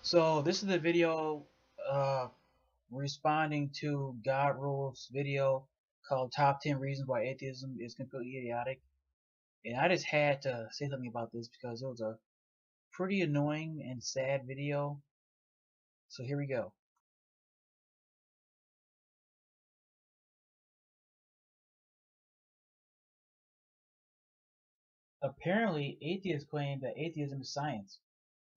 So this is the video uh, responding to Godrules' video called Top 10 Reasons Why Atheism is Completely Idiotic. And I just had to say something about this because it was a pretty annoying and sad video. So here we go. Apparently, atheists claim that atheism is science.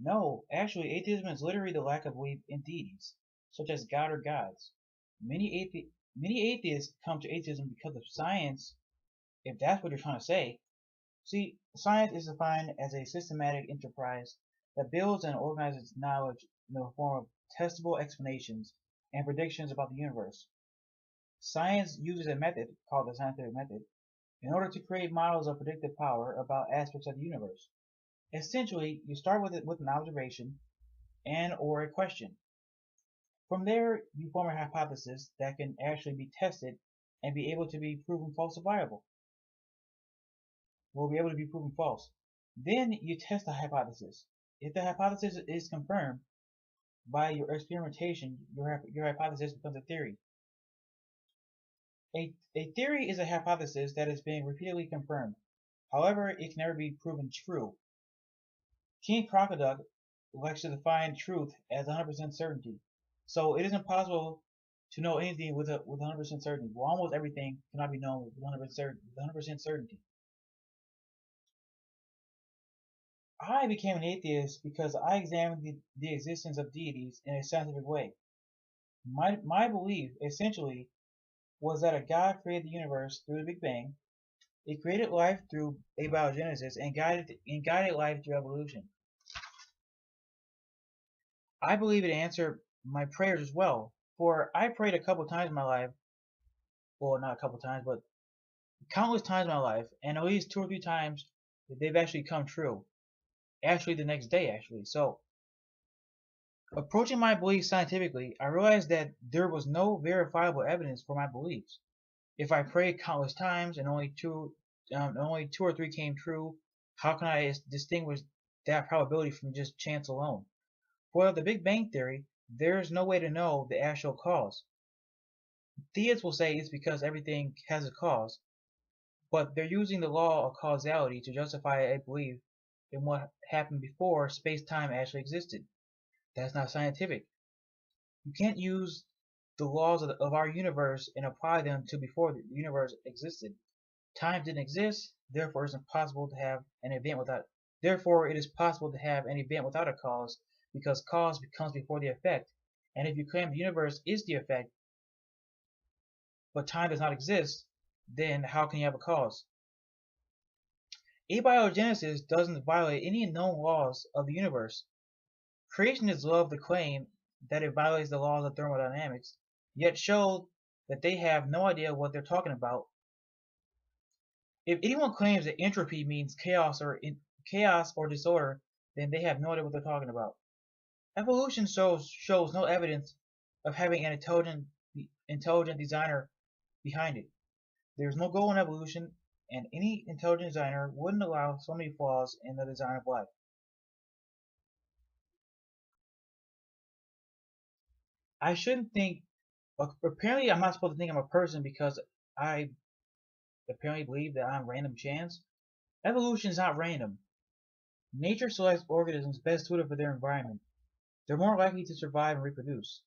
No, actually, atheism is literally the lack of belief in deities, such as God or gods. Many atheists come to atheism because of science, if that's what you're trying to say. See, science is defined as a systematic enterprise that builds and organizes knowledge in the form of testable explanations and predictions about the universe. Science uses a method called the scientific method in order to create models of predictive power about aspects of the universe. Essentially, you start with an observation and or a question. From there, you form a hypothesis that can actually be tested and be able to be proven falsifiable. Will be able to be proven false. Then you test the hypothesis. If the hypothesis is confirmed by your experimentation, your hypothesis becomes a theory. A theory is a hypothesis that is being repeatedly confirmed. However, it can never be proven true. King Crocoduck likes to define truth as 100% certainty. So it is impossible to know anything with 100% certainty. Well, almost everything cannot be known with 100% certainty. I became an atheist because I examined the existence of deities in a scientific way. My belief, essentially, was that a God created the universe through the Big Bang. It created life through abiogenesis and guided life through evolution. I believe it answered my prayers as well, for I prayed a couple times in my life. Well, not a couple times, but countless times in my life, and at least 2 or 3 times they've actually come true. Actually, the next day, actually. So, approaching my beliefs scientifically, I realized that there was no verifiable evidence for my beliefs. If I prayed countless times and only 2 or 3 came true, how can I distinguish that probability from just chance alone? For the Big Bang Theory, there is no way to know the actual cause. Theists will say it's because everything has a cause, but they're using the law of causality to justify a belief in what happened before space-time actually existed. That's not scientific. You can't use the laws of our universe and apply them to before the universe existed. Time didn't exist, therefore it is possible to have an event without a cause, because cause comes before the effect. And if you claim the universe is the effect, but time does not exist, then how can you have a cause? Abiogenesis doesn't violate any known laws of the universe. Creationists love to claim that it violates the laws of thermodynamics, yet show that they have no idea what they're talking about. If anyone claims that entropy means chaos or disorder, then they have no idea what they're talking about. Evolution shows no evidence of having an intelligent designer behind it. There's no goal in evolution, and any intelligent designer wouldn't allow so many flaws in the design of life. I shouldn't think. Apparently, I'm not supposed to think I'm a person because I apparently believe that I'm random chance. Evolution is not random. Nature selects organisms best suited for their environment. They're more likely to survive and reproduce.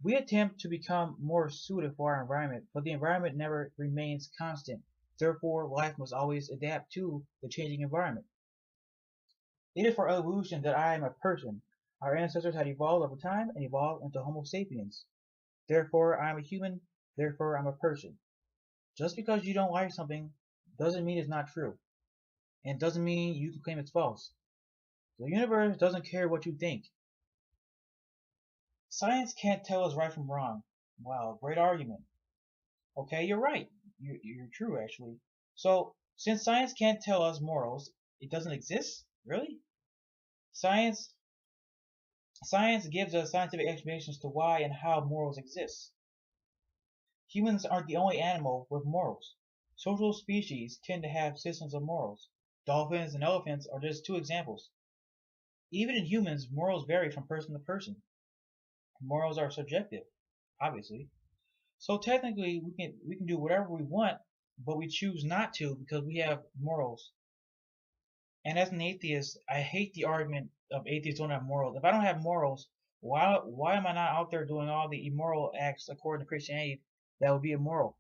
We attempt to become more suited for our environment, but the environment never remains constant. Therefore, life must always adapt to the changing environment. It is for evolution that I am a person. Our ancestors had evolved over time and evolved into Homo sapiens. Therefore, I am a human. Therefore, I'm a person. Just because you don't like something doesn't mean it's not true, and doesn't mean you can claim it's false. The universe doesn't care what you think. Science can't tell us right from wrong. Wow, great argument. Okay, you're right. You're true, actually. So, since science can't tell us morals, it doesn't exist? Really? Science Science gives us scientific explanations to why and how morals exist. Humans aren't the only animal with morals. Social species tend to have systems of morals. Dolphins and elephants are just two examples. Even in humans, morals vary from person to person. Morals are subjective, obviously. So technically, we can do whatever we want, but we choose not to because we have morals. And as an atheist, I hate the argument of atheists don't have morals. If I don't have morals, why am I not out there doing all the immoral acts according to Christianity that would be immoral?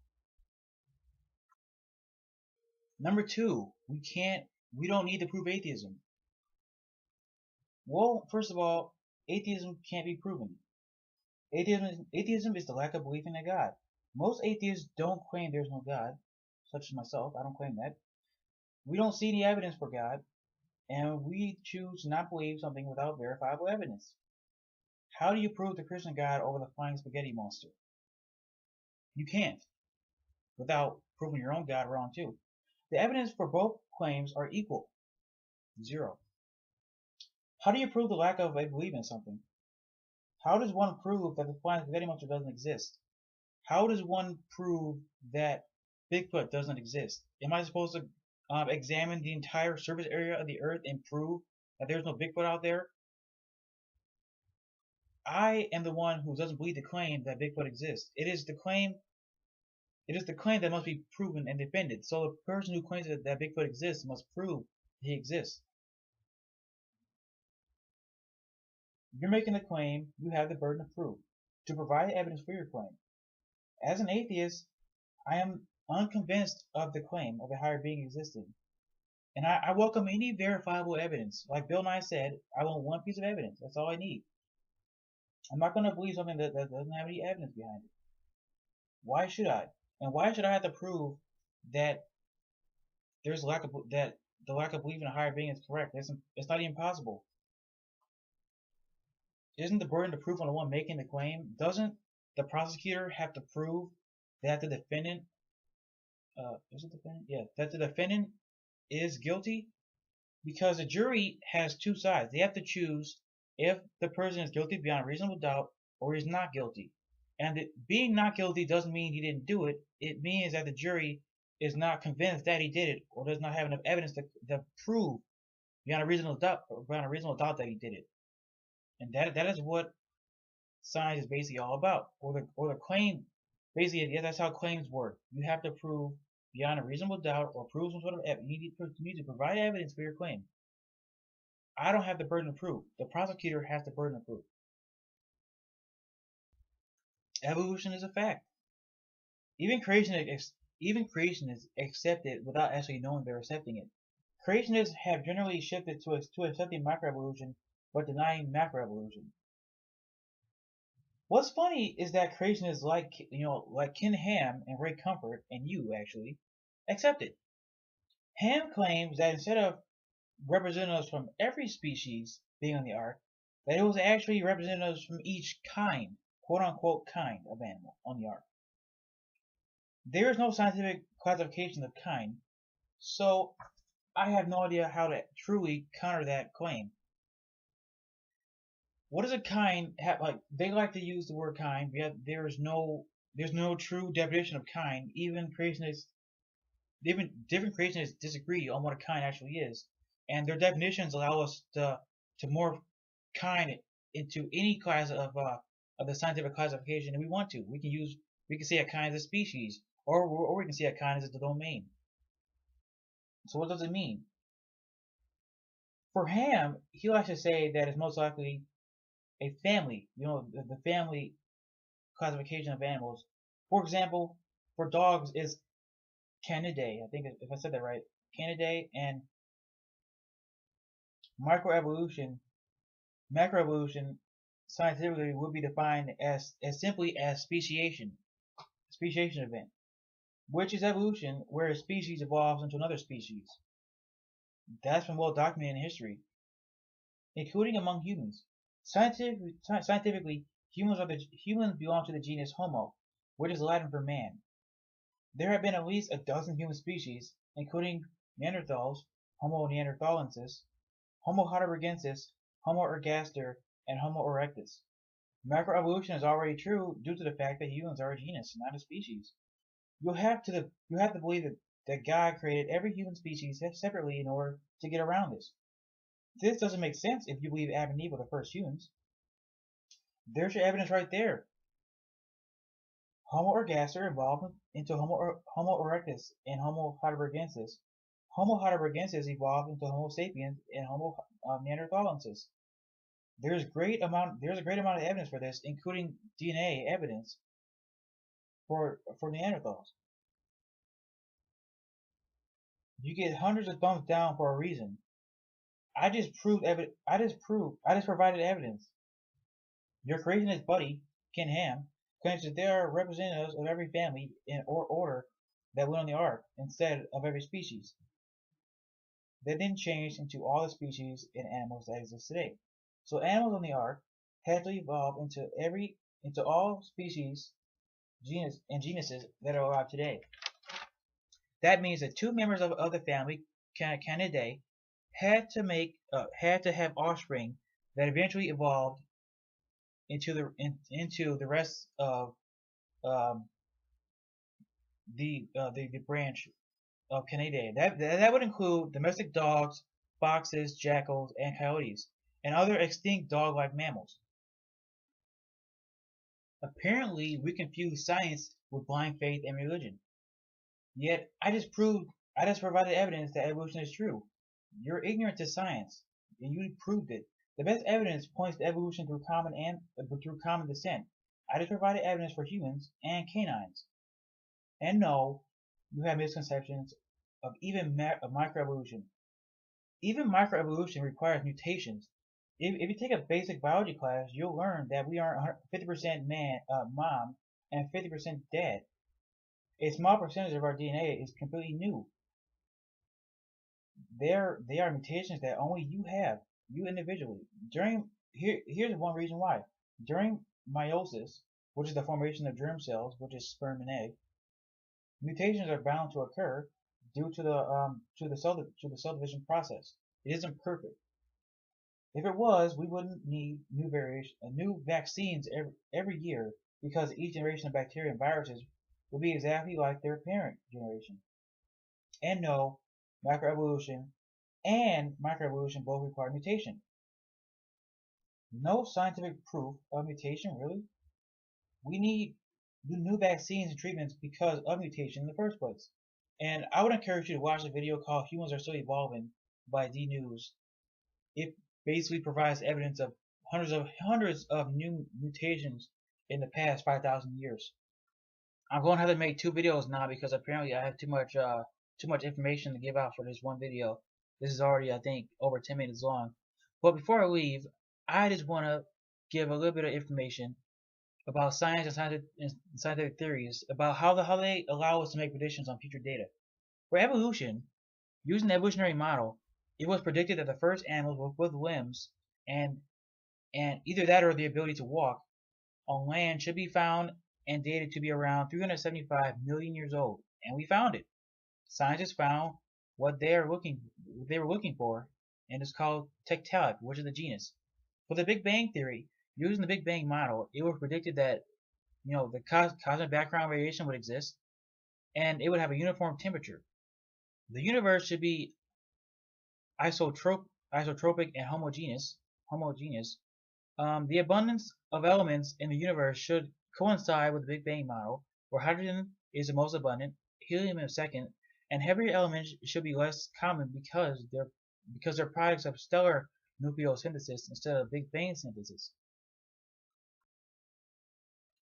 Number two, we don't need to prove atheism. Well, first of all, atheism can't be proven. Atheism is the lack of belief in a God. Most atheists don't claim there's no God, such as myself. I don't claim that. We don't see any evidence for God, and we choose to not believe something without verifiable evidence. How do you prove the Christian God over the flying spaghetti monster? You can't, without proving your own God wrong too. The evidence for both claims are equal. Zero. How do you prove the lack of a belief in something? How does one prove that the flying spaghetti monster doesn't exist? How does one prove that Bigfoot doesn't exist? Am I supposed to examine the entire surface area of the earth and prove that there's no Bigfoot out there? I am the one who doesn't believe the claim that Bigfoot exists. It is the claim that must be proven and defended. So the person who claims that Bigfoot exists must prove he exists. You're making a claim, you have the burden of proof to provide evidence for your claim. As an atheist, I am unconvinced of the claim of a higher being existing. And I welcome any verifiable evidence. Like Bill Nye said, I want one piece of evidence. That's all I need. I'm not going to believe something that doesn't have any evidence behind it. Why should I? And why should I have to prove that the lack of belief in a higher being is correct? It's not even possible. Isn't the burden of proof on the one making the claim? Doesn't the prosecutor have to prove that the defendant that the defendant is guilty? Because the jury has two sides. They have to choose if the person is guilty beyond a reasonable doubt or is not guilty. And being not guilty doesn't mean he didn't do it. It means that the jury is not convinced that he did it or does not have enough evidence to prove beyond a reasonable doubt that he did it. And that is what science is basically all about. Or the claim, basically, yeah, that's how claims work. You have to prove beyond a reasonable doubt or prove some sort of evidence. You need to provide evidence for your claim. I don't have the burden of proof. The prosecutor has the burden of proof. Evolution is a fact. Even creationists accept it without actually knowing they're accepting it. Creationists have generally shifted to accepting microevolution but denying macroevolution. What's funny is that creationists like Ken Ham and Ray Comfort and you actually accept it. Ham claims that instead of representatives from every species being on the ark, that it was actually representatives from each kind, quote unquote kind of animal on the ark. There is no scientific classification of kind, so I have no idea how to truly counter that claim. What does a kind have? Like, they like to use the word kind, yet there's no true definition of kind. Even different creationists disagree on what a kind actually is, and their definitions allow us to morph kind into any class of the scientific classification that we want to. We can say a kind is a species, or we can say a kind is a domain. So what does it mean? For Ham, he likes to say that it's most likely a family, the family classification of animals. For example, for dogs is Canidae, I think if I said that right, Canidae, and macroevolution scientifically would be defined as simply as speciation event, which is evolution where a species evolves into another species. That's been well documented in history, including among humans. Scientifically, humans belong to the genus Homo, which is Latin for man. There have been at least a dozen human species, including Neanderthals, Homo neanderthalensis, Homo heidelbergensis, Homo ergaster, and Homo erectus. Macroevolution is already true due to the fact that humans are a genus, not a species. You have to believe that God created every human species separately in order to get around this. this doesn't make sense if you believe Adam and Eve were the first humans. There's your evidence right there. Homo ergaster evolved into Homo erectus and Homo heidelbergensis. Homo heidelbergensis evolved into Homo sapiens and Homo neanderthalensis. There's a great amount of evidence for this, including DNA evidence for Neanderthals. You get hundreds of thumbs down for a reason. I just provided evidence. Your creationist buddy, Ken Ham, claims that there are representatives of every family or order that went on the ark instead of every species. They then changed into all the species and animals that exist today. So animals on the ark had to evolve into all species, genuses that are alive today. That means that two members of the family, Canidae, had to have offspring that eventually evolved into the rest of the branch of Canidae. That would include domestic dogs, foxes, jackals, and coyotes, and other extinct dog-like mammals. Apparently, we confuse science with blind faith and religion. Yet, I just provided evidence that evolution is true. You're ignorant to science, and you proved it. The best evidence points to evolution through common descent. I just provided evidence for humans and canines. And no, you have misconceptions of even microevolution. Even microevolution requires mutations. If you take a basic biology class, you'll learn that we are 50% mom and 50% dad. A small percentage of our DNA is completely new. They are mutations that only you have, you individually. Here's one reason why. During meiosis, which is the formation of germ cells, which is sperm and egg, mutations are bound to occur due to the cell division process. It isn't perfect. If it was, we wouldn't need new vaccines every year, because each generation of bacteria and viruses will be exactly like their parent generation. And no, macroevolution and microevolution both require mutation. No scientific proof of mutation, really. We need new vaccines and treatments because of mutation in the first place. And I would encourage you to watch the video called Humans Are Still Evolving by D News. It basically provides evidence of hundreds of new mutations in the past 5,000 years. I'm going to have to make two videos now because apparently I have too much information to give out for this one video. This is already, I think, over 10 minutes long. But before I leave, I just want to give a little bit of information about science and scientific theories, about how they allow us to make predictions on future data. For evolution, using the evolutionary model, it was predicted that the first animals with limbs and either that or the ability to walk on land should be found and dated to be around 375 million years old, and we found it. Scientists found what they were looking for, and it's called Tiktaalik, which is the genus. For the Big Bang theory, using the Big Bang model, it was predicted that the cosmic background radiation would exist, and it would have a uniform temperature. The universe should be isotropic and homogeneous. The abundance of elements in the universe should coincide with the Big Bang model, where hydrogen is the most abundant, helium is second, and heavier elements should be less common because they're products of stellar nucleosynthesis instead of Big Bang synthesis.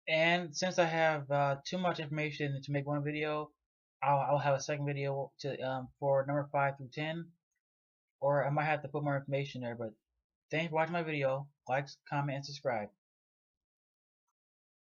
And since I have too much information to make one video, I'll have a second video for number 5 through 10, or I might have to put more information there. But thanks for watching my video. Like, comment, and subscribe.